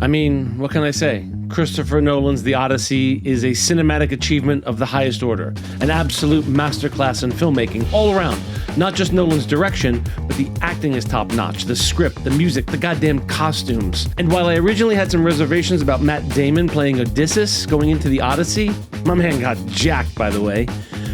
I mean, what can I say? Christopher Nolan's The Odyssey is a cinematic achievement of the highest order, an absolute masterclass in filmmaking all around. Not just Nolan's direction, but the acting is top-notch, the script, the music, the goddamn costumes. And while I originally had some reservations about Matt Damon playing Odysseus going into The Odyssey, my man got jacked, by the way.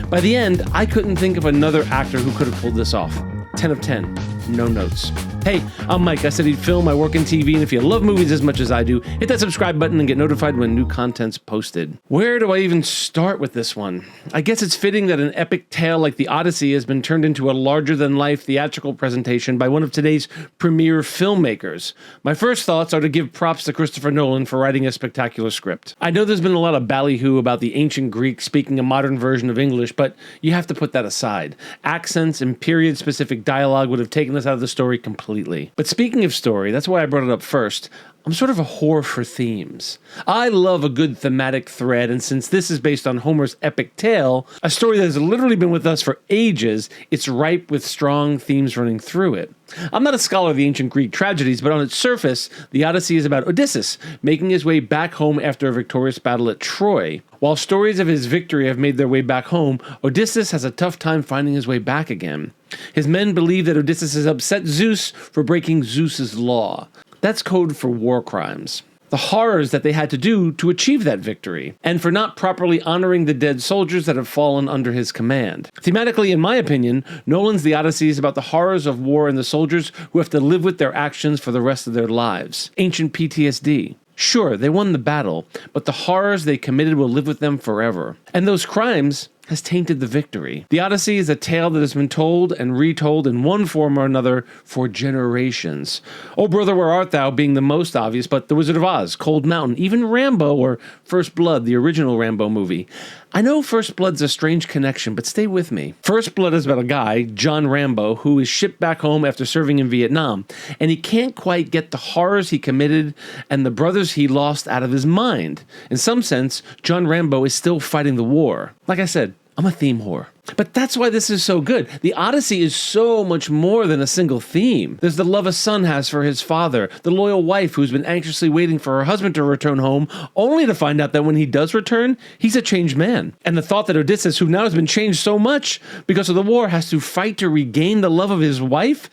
By the end, I couldn't think of another actor who could have pulled this off. 10 of 10. No notes. Hey, I'm Mike. I studied film, I work in TV, and if you love movies as much as I do, hit that subscribe button and get notified when new content's posted. Where do I even start with this one? I guess it's fitting that an epic tale like The Odyssey has been turned into a larger-than-life theatrical presentation by one of today's premier filmmakers. My first thoughts are to give props to Christopher Nolan for writing a spectacular script. I know there's been a lot of ballyhoo about the ancient Greek speaking a modern version of English, but you have to put that aside. Accents and period-specific dialogue would have taken us out of the story completely. But speaking of story, that's why I brought it up first. I'm sort of a whore for themes. I love a good thematic thread, and since this is based on Homer's epic tale, a story that has literally been with us for ages, it's ripe with strong themes running through it. I'm not a scholar of the ancient Greek tragedies, but on its surface, the Odyssey is about Odysseus making his way back home after a victorious battle at Troy. While stories of his victory have made their way back home, Odysseus has a tough time finding his way back again. His men believe that Odysseus has upset Zeus for breaking Zeus's law. That's code for war crimes. The horrors that they had to do to achieve that victory, and for not properly honoring the dead soldiers that have fallen under his command. Thematically, in my opinion, Nolan's The Odyssey is about the horrors of war and the soldiers who have to live with their actions for the rest of their lives. Ancient PTSD. Sure, they won the battle, but the horrors they committed will live with them forever. And those crimes has tainted the victory. The Odyssey is a tale that has been told and retold in one form or another for generations. Oh Brother, Where Art Thou being the most obvious, but The Wizard of Oz, Cold Mountain, even Rambo or First Blood, the original Rambo movie. I know First Blood's a strange connection, but stay with me. First Blood is about a guy, John Rambo, who is shipped back home after serving in Vietnam, and he can't quite get the horrors he committed and the brothers he lost out of his mind. In some sense, John Rambo is still fighting the war. Like I said, I'm a theme whore. But that's why this is so good. The Odyssey is so much more than a single theme. There's the love a son has for his father, the loyal wife who's been anxiously waiting for her husband to return home, only to find out that when he does return, he's a changed man. And the thought that Odysseus, who now has been changed so much because of the war, has to fight to regain the love of his wife?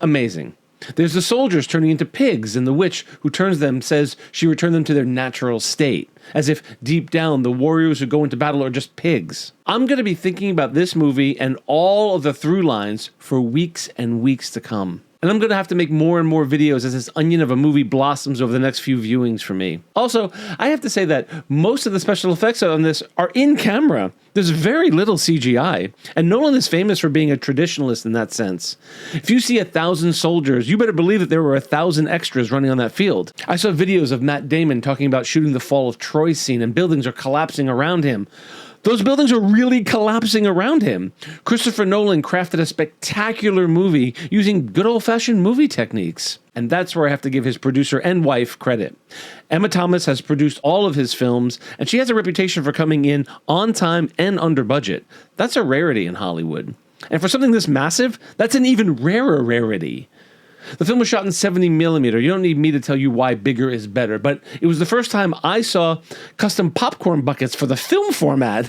Amazing. There's the soldiers turning into pigs, and the witch who turns them says she returned them to their natural state, as if deep down the warriors who go into battle are just pigs. I'm going to be thinking about this movie and all of the through lines for weeks and weeks to come. And I'm going to have to make more and more videos as this onion of a movie blossoms over the next few viewings for me. Also, I have to say that most of the special effects on this are in camera. There's very little CGI, and Nolan is famous for being a traditionalist in that sense. If you see 1,000 soldiers, you better believe that there were 1,000 extras running on that field. I saw videos of Matt Damon talking about shooting the fall of Troy scene, and buildings are collapsing around him. Those buildings are really collapsing around him. Christopher Nolan crafted a spectacular movie using good old-fashioned movie techniques. And that's where I have to give his producer and wife credit. Emma Thomas has produced all of his films, and she has a reputation for coming in on time and under budget. That's a rarity in Hollywood. And for something this massive, that's an even rarer rarity. The film was shot in 70mm. You don't need me to tell you why bigger is better, but it was the first time I saw custom popcorn buckets for the film format.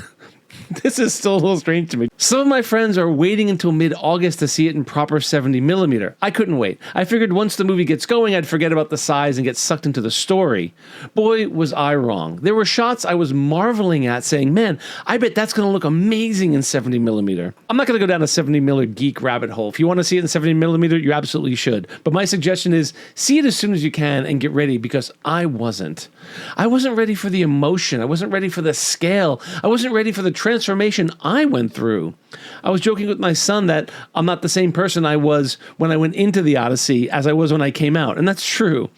This is still a little strange to me. Some of my friends are waiting until mid-August to see it in proper 70mm. I couldn't wait. I figured once the movie gets going, I'd forget about the size and get sucked into the story. Boy, was I wrong. There were shots I was marveling at saying, man, I bet that's going to look amazing in 70mm. I'm not going to go down a 70mm geek rabbit hole. If you want to see it in 70mm, you absolutely should. But my suggestion is see it as soon as you can and get ready, because I wasn't. I wasn't ready for the emotion. I wasn't ready for the scale. I wasn't ready for the transformation I went through. I was joking with my son that I'm not the same person I was when I went into The Odyssey as I was when I came out, and that's true.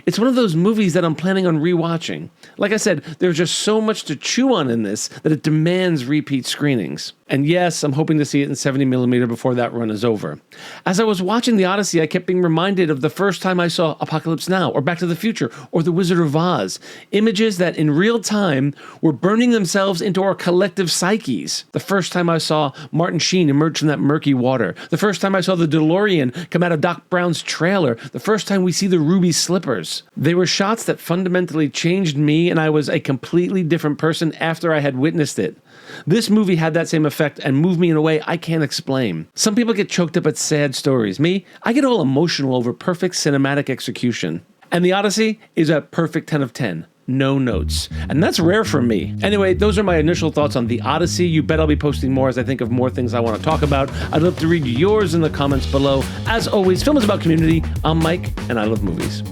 It's one of those movies that I'm planning on rewatching. Like I said, there's just so much to chew on in this that it demands repeat screenings. And yes, I'm hoping to see it in 70mm before that run is over. As I was watching The Odyssey, I kept being reminded of the first time I saw Apocalypse Now, or Back to the Future, or The Wizard of Oz. Images that in real time were burning themselves into our collective psyches. The first time I saw Martin Sheen emerge from that murky water. The first time I saw the DeLorean come out of Doc Brown's trailer. The first time we see the ruby slippers. They were shots that fundamentally changed me, and I was a completely different person after I had witnessed it. This movie had that same effect and moved me in a way I can't explain. Some people get choked up at sad stories. Me, I get all emotional over perfect cinematic execution. And The Odyssey is a perfect 10 of 10. No notes. And that's rare for me. Anyway, those are my initial thoughts on The Odyssey. You bet I'll be posting more as I think of more things I want to talk about. I'd love to read yours in the comments below. As always, film is about community. I'm Mike, and I love movies.